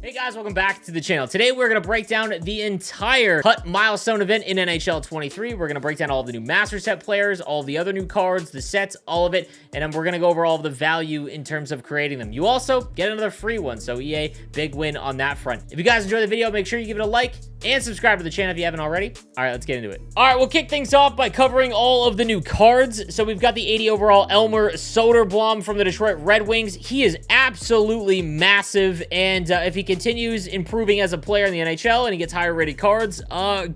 Hey guys, welcome back to the channel. Today we're going to break down the entire HUT Milestone event in NHL 23. We're going to break down all the new Master Set players, all the other new cards, the sets, all of it, and then we're going to go over all of the value in terms of creating them. You also get another free one, so EA, big win on that front. If you guys enjoyed the video, make sure you give it a like and subscribe to the channel if you haven't already. All right, let's get into it. All right, we'll kick things off by covering all of the new cards. So we've got the 80 overall Elmer Soderblom from the Detroit Red Wings. He is absolutely massive, and if he continues improving as a player in the NHL and he gets higher rated cards,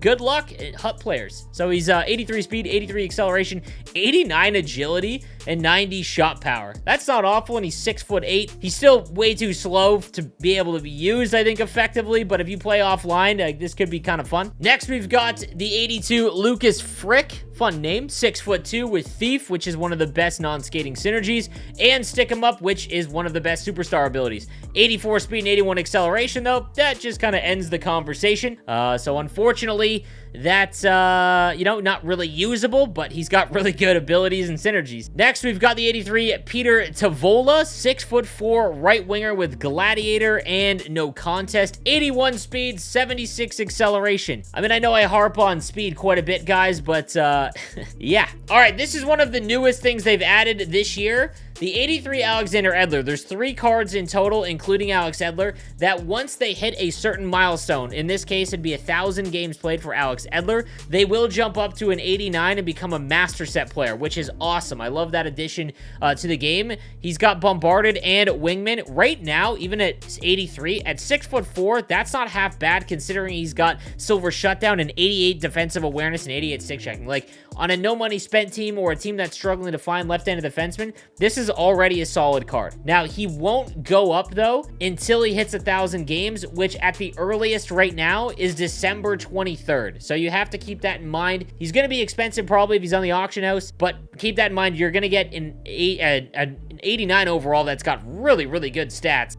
good luck, HUT players. So he's 83 speed, 83 acceleration, 89 agility, and 90 shot power. That's not awful, and he's 6'8". He's still way too slow to be able to be used, I think, effectively, but if you play offline, this could be kind of fun. Next, we've got the 82 Lucas Frick. Fun name, 6'2" with Thief, which is one of the best non-skating synergies, and Stick 'em Up, which is one of the best superstar abilities. 84 speed and 81 acceleration, though, that just kind of ends the conversation. So unfortunately, that's, not really usable, but he's got really good abilities and synergies. Next, we've got the 83 Peter Tavola, 6'4" right winger with Gladiator and No Contest, 81 speed, 76 acceleration. I mean, I know I harp on speed quite a bit, guys, but, yeah. All right, this is one of the newest things they've added this year. The 83 Alexander Edler, there's 3 cards in total, including Alex Edler, that once they hit a certain milestone, in this case, it'd be 1,000 games played for Alex Edler, they will jump up to an 89 and become a Master Set player, which is awesome. I love that addition to the game. He's got Bombarded and Wingman. Right now, even at 83, at 6'4", that's not half bad, considering he's got Silver Shutdown and 88 defensive awareness and 88 stick checking. Like, on a no money spent team or a team that's struggling to find left-handed defensemen, this is already a solid card. Now, he won't go up, though, until he hits 1,000 games, which at the earliest right now is December 23rd. So you have to keep that in mind. He's going to be expensive probably if he's on the auction house, but keep that in mind. You're going to get an 89 overall that's got really, really good stats,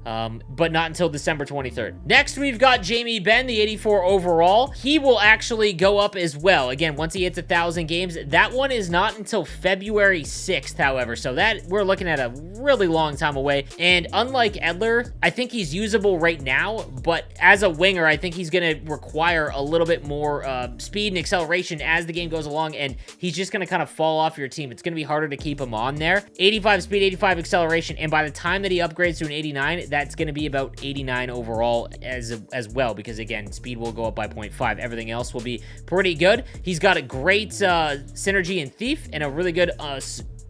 but not until December 23rd. Next, we've got Jamie Benn, the 84 overall. He will actually go up as well. Again, once he hits 1,000 games, that one is not until February 6th, however, so that we're looking at a really long time away. And unlike Edler, I think he's usable right now, but as a winger, I think he's going to require a little bit more speed and acceleration as the game goes along, and he's just going to kind of fall off your team. It's going to be harder to keep him on there. 85 speed, 85 acceleration, and by the time that he upgrades to an 89, that's going to be about 89 overall as well, because again, speed will go up by 0.5. Everything else will be pretty good. He's got a great synergy in Thief and a really good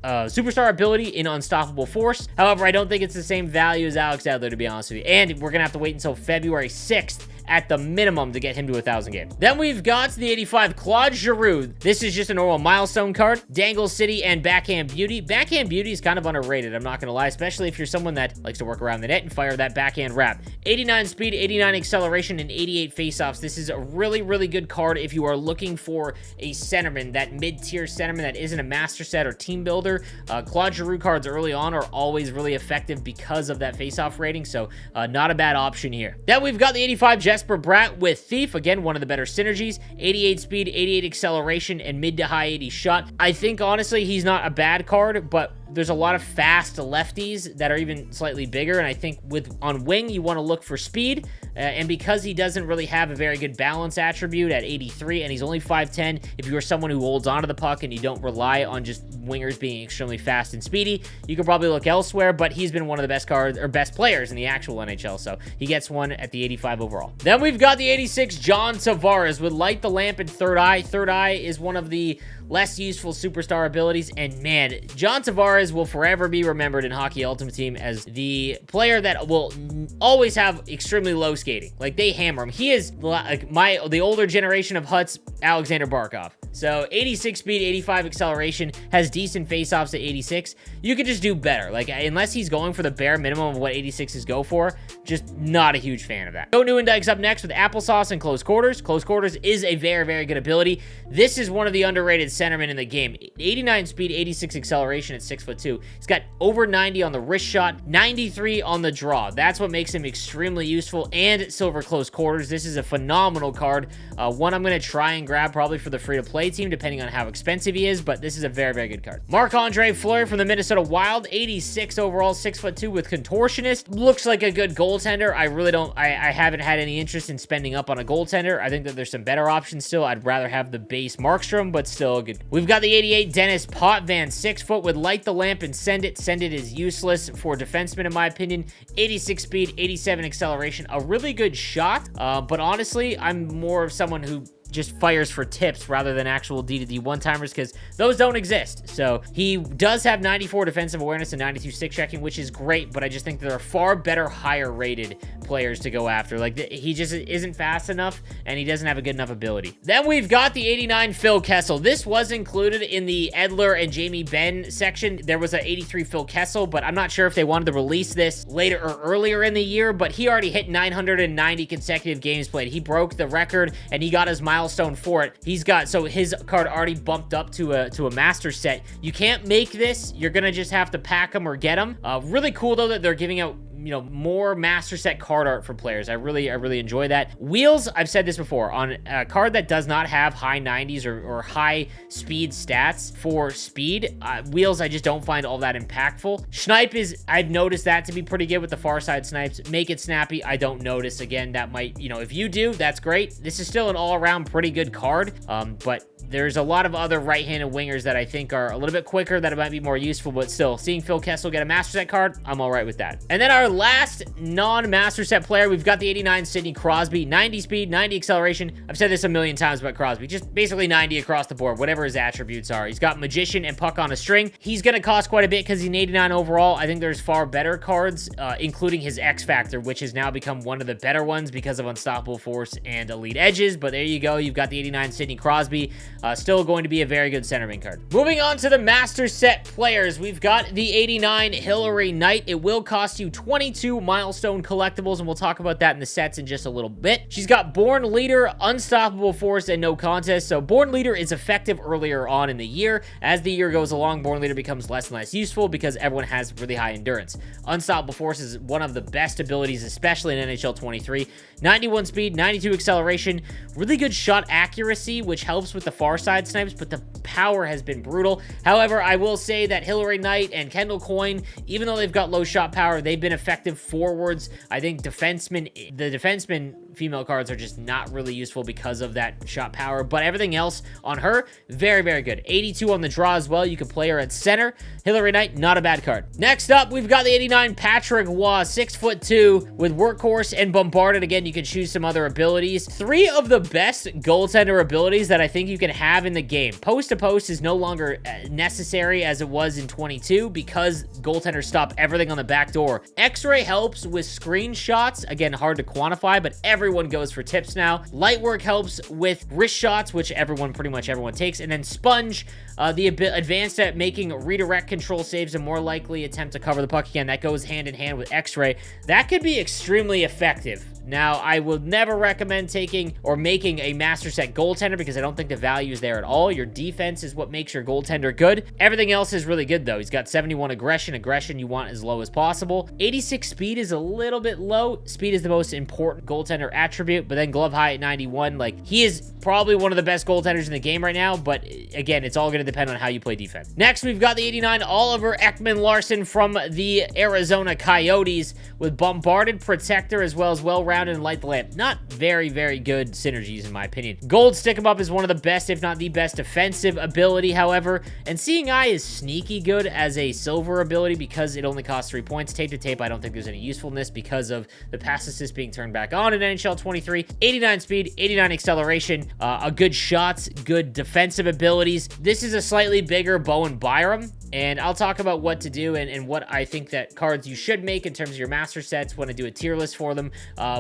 superstar ability in Unstoppable Force. However, I don't think it's the same value as Alex Edler, to be honest with you, and we're gonna have to wait until February 6th at the minimum to get him to 1,000 games. Then we've got the 85 Claude Giroux. This is just a normal milestone card. Dangle City and Backhand Beauty. Backhand Beauty is kind of underrated, I'm not gonna lie, especially if you're someone that likes to work around the net and fire that backhand wrap. 89 speed, 89 acceleration, and 88 faceoffs. This is a really, really good card if you are looking for a centerman, that mid-tier centerman that isn't a master set or team builder. Claude Giroux cards early on are always really effective because of that faceoff rating, so not a bad option here. Then we've got the 85 Jesper Bratt with Thief. Again, one of the better synergies. 88 speed, 88 acceleration, and mid to high 80 shot. I think, honestly, he's not a bad card, but there's a lot of fast lefties that are even slightly bigger, and I think on wing, you want to look for speed, and because he doesn't really have a very good balance attribute at 83, and he's only 5'10", if you're someone who holds onto the puck and you don't rely on just wingers being extremely fast and speedy, you could probably look elsewhere, but he's been one of the best cards, or best players in the actual NHL, so he gets one at the 85 overall. Then we've got the 86 John Tavares with Light the Lamp and Third Eye. Third Eye is one of the less useful superstar abilities, and man, John Tavares will forever be remembered in Hockey Ultimate Team as the player that will always have extremely low skating. Like, they hammer him. He is like the older generation of HUT's Alexander Barkov. So 86 speed, 85 acceleration, has decent faceoffs at 86. You could just do better. Like, unless he's going for the bare minimum of what 86s go for, just not a huge fan of that. Joe Nieuwendyke's up next with Applesauce and Close Quarters. Close Quarters is a very, very good ability. This is one of the underrated centermen in the game. 89 speed, 86 acceleration at 6'5". 6'2". He's got over 90 on the wrist shot, 93 on the draw. That's what makes him extremely useful, and silver close quarters. This is a phenomenal card. One I'm going to try and grab probably for the free-to-play team, depending on how expensive he is, but this is a very, very good card. Marc-Andre Fleury from the Minnesota Wild, 86 overall, 6'2" with contortionist. Looks like a good goaltender. I really don't, I haven't had any interest in spending up on a goaltender. I think that there's some better options still. I'd rather have the base Markstrom, but still good. We've got the 88 Dennis Potvin, 6 foot with light the lamp and send it. Send it is useless for defensemen, in my opinion. 86 speed, 87 acceleration, a really good shot. But honestly, I'm more of someone who just fires for tips rather than actual D-to-D one-timers, because those don't exist. So he does have 94 defensive awareness and 92 stick checking, which is great, but I just think there are far better, higher rated players to go after. Like, he just isn't fast enough, and he doesn't have a good enough ability. Then we've got the 89 Phil Kessel. This was included in the EDLER and Jamie Benn section. There was an 83 Phil Kessel, but I'm not sure if they wanted to release this later or earlier in the year, but he already hit 990 consecutive games played. He broke the record, and he got his milestone for it. He's got, so his card already bumped up to a master set. You can't make this. You're gonna just have to pack them or get them. Really cool though that they're giving out, you know, more master set card art for players. I really enjoy that. Wheels, I've said this before, on a card that does not have high 90s or high speed stats for speed, wheels I just don't find all that impactful. Snipe is, I've noticed that to be pretty good with the far side snipes. Make it snappy, I don't notice. Again, that might, you know, if you do, that's great. This is still an all-around pretty good card, but there's a lot of other right-handed wingers that I think are a little bit quicker that it might be more useful, but still, seeing Phil Kessel get a master set card, I'm all right with that. And then our last non-master set player, we've got the 89 Sidney Crosby, 90 speed, 90 acceleration. I've said this a million times about Crosby, just basically 90 across the board, whatever his attributes are. He's got Magician and Puck on a string. He's going to cost quite a bit because he's an 89 overall. I think there's far better cards, including his X Factor, which has now become one of the better ones because of Unstoppable Force and Elite Edges, but there you go. You've got the 89 Sidney Crosby. Still going to be a very good centerman card. Moving on to the master set players, we've got the 89 Hilary Knight. It will cost you 22 milestone collectibles, and we'll talk about that in the sets in just a little bit. She's got Born Leader, Unstoppable Force, and No Contest. So Born Leader is effective earlier on in the year. As the year goes along, Born Leader becomes less and less useful because everyone has really high endurance. Unstoppable Force is one of the best abilities, especially in NHL 23. 91 speed, 92 acceleration, really good shot accuracy, which helps with the far side snipes, but the power has been brutal. However, I will say that Hilary Knight and Kendall Coyne, even though they've got low shot power, they've been effective forwards. I think the defenseman female cards are just not really useful because of that shot power, but everything else on her, very, very good. 82 on the draw as well. You can play her at center. Hilary Knight, not a bad card. Next up, we've got the 89 Patrick Waugh, 6'2", with Workhorse and Bombarded. Again, you can choose some other abilities. 3 of the best goaltender abilities that I think you can have in the game. Post-to-post is no longer necessary as it was in 22 because goaltenders stop everything on the back door. X-Ray helps with screenshots. Again, hard to quantify, but everyone goes for tips now. Light Work helps with wrist shots, which pretty much everyone takes. And then Sponge, the advanced at making redirect control saves and more likely attempt to cover the puck again. That goes hand in hand with X-Ray. That could be extremely effective. Now, I would never recommend taking or making a master set goaltender because I don't think the value is there at all. Your defense is what makes your goaltender good. Everything else is really good, though. He's got 71 aggression. Aggression you want as low as possible. 86 speed is a little bit low. Speed is the most important goaltender attribute, but then glove high at 91. Like, he is probably one of the best goaltenders in the game right now, but again, it's all going to depend on how you play defense. Next, we've got the 89 Oliver Ekman-Larsson from the Arizona Coyotes with Bombarded, Protector, as well as well-rounded and Light the Lamp. Not very, very good synergies, in my opinion. Gold Stick 'em Up is one of the best, if not the best, defensive ability, however, and Seeing Eye is sneaky good as a silver ability because it only costs 3 points. Tape to Tape, I don't think there's any usefulness because of the pass assist being turned back on in NHL 23. 89 speed, 89 acceleration, a good shots, good defensive abilities. This is a slightly bigger Bowen Byram, and I'll talk about what to do and what I think that cards you should make in terms of your master sets when I do a tier list for them,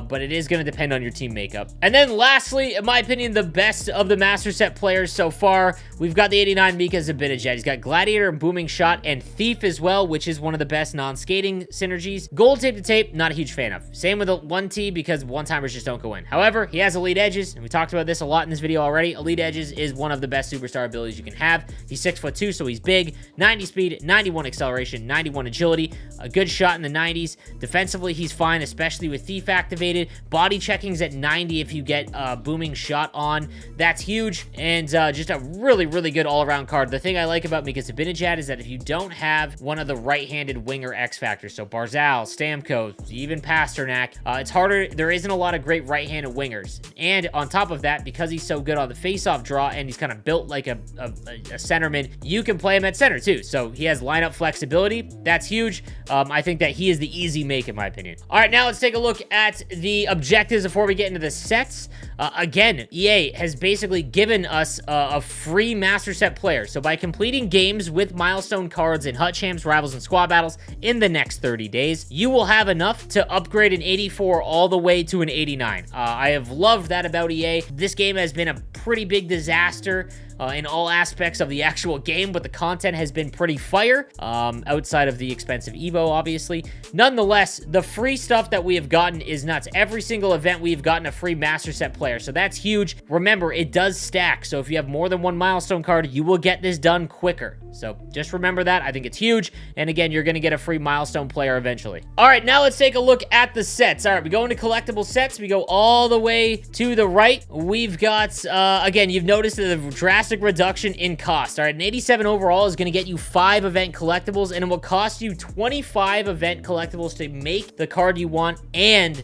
but it is going to depend on your team makeup. And then lastly, in my opinion, the best of the master set players so far, we've got the 89 Mika Zibanejad. He's got Gladiator, Booming Shot, and Thief as well, which is one of the best non-skating synergies. Gold Tape to Tape, not a huge fan of. Same with the 1T because one-timers just don't go in. However, he has Elite Edges, and we talked about this a lot in this video already. Elite Edges is one of the best superstar abilities you can have. He's 6'2", so he's big. 90 90 speed, 91 acceleration, 91 agility, a good shot in the 90s. Defensively, he's fine, especially with Thief activated. Body checking's at 90 if you get a booming shot on. That's huge, and just a really, really good all-around card. The thing I like about Mika Zibanejad is that if you don't have one of the right-handed winger X factors, so Barzal, Stamkos, even Pasternak, it's harder. There isn't a lot of great right-handed wingers. And on top of that, because he's so good on the face-off draw and he's kind of built like a centerman, you can play him at center too. So he has lineup flexibility. That's huge. I think that he is the easy make in my opinion. All right, now let's take a look at the objectives before we get into the sets. Again, EA has basically given us a free master set player. So by completing games with milestone cards in HUT Champs, Rivals, and Squad Battles in the next 30 days, you will have enough to upgrade an 84 all the way to an 89. I have loved that about EA. This game has been a pretty big disaster in all aspects of the actual game, but the content has been pretty fire, outside of the expensive Evo, obviously. Nonetheless, the free stuff that we have gotten is nuts. Every single event we've gotten a free master set player, so that's huge. Remember, it does stack, so if you have more than one milestone card, you will get this done quicker. So just remember that. I think it's huge, and again, you're gonna get a free milestone player eventually. All right, now let's take a look at the sets. All right, we go into collectible sets. We go all the way to the right. We've got, again, you've noticed the drastic reduction in cost. All right, an 87 overall is going to get you 5 event collectibles, and it will cost you 25 event collectibles to make the card you want and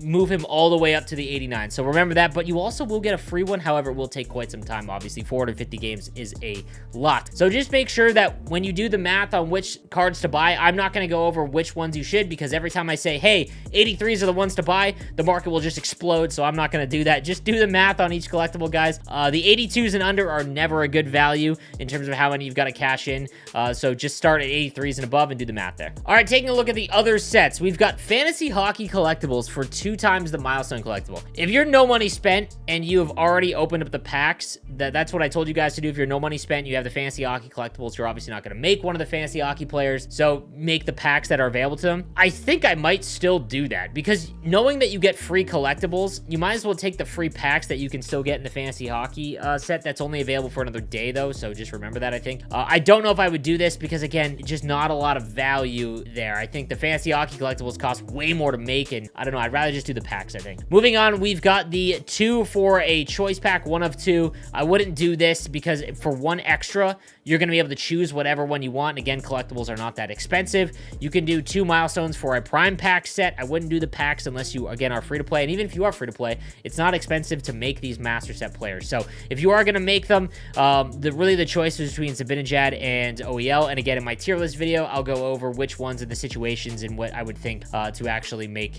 move him all the way up to the 89. So remember that, but you also will get a free one. However, it will take quite some time. Obviously, 450 games is a lot. So just make sure that when you do the math on which cards to buy, I'm not going to go over which ones you should, because every time I say, hey, 83s are the ones to buy, the market will just explode. So I'm not going to do that. Just do the math on each collectible, guys. The 82s and under are never a good value in terms of how many you've got to cash in. So just start at 83s and above and do the math there. All right, taking a look at the other sets, we've got fantasy hockey collectibles for 2 times the milestone collectible. If you're no money spent and you have already opened up the packs, that's what I told you guys to do. If you're no money spent, you have the fantasy hockey collectibles, you're obviously not going to make one of the fantasy hockey players, so make the packs that are available to them. I think I might still do that, because knowing that you get free collectibles, you might as well take the free packs that you can still get in the fantasy hockey set. That's only available for another day though, so just remember that. I think I don't know if I would do this, because again, just not a lot of value there. I think the fantasy hockey collectibles cost way more to make, and I don't know, I'd rather just do the packs. I think moving on, we've got the 2 for a choice pack, 1 of 2. I wouldn't do this, because for 1 extra you're going to be able to choose whatever one you want. And again, collectibles are not that expensive. You can do 2 milestones for a prime pack set. I wouldn't do the packs unless you, again, are free to play. And even if you are free to play, it's not expensive to make these master set players. So if you are going to make them, really the choice is between Zibanejad and OEL. And again, in my tier list video, I'll go over which ones are the situations and what I would think to actually make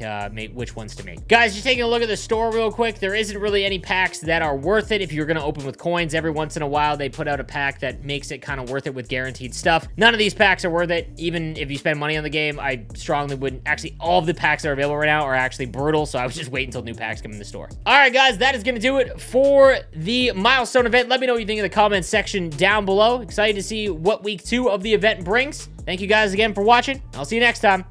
which ones to make. Guys, just taking a look at the store real quick, there isn't really any packs that are worth it if you're going to open with coins. Every once in a while, they put out a pack that makes it kind of worth it with guaranteed stuff. None of these packs are worth it. Even if you spend money on the game, I strongly wouldn't. Actually, all of the packs that are available right now are actually brutal, so I would just wait until new packs come in the store. All right, guys, that is going to do it for the milestone event. Let me know what you think in the comments section down below. Excited to see what week 2 of the event brings. Thank you guys again for watching. I'll see you next time.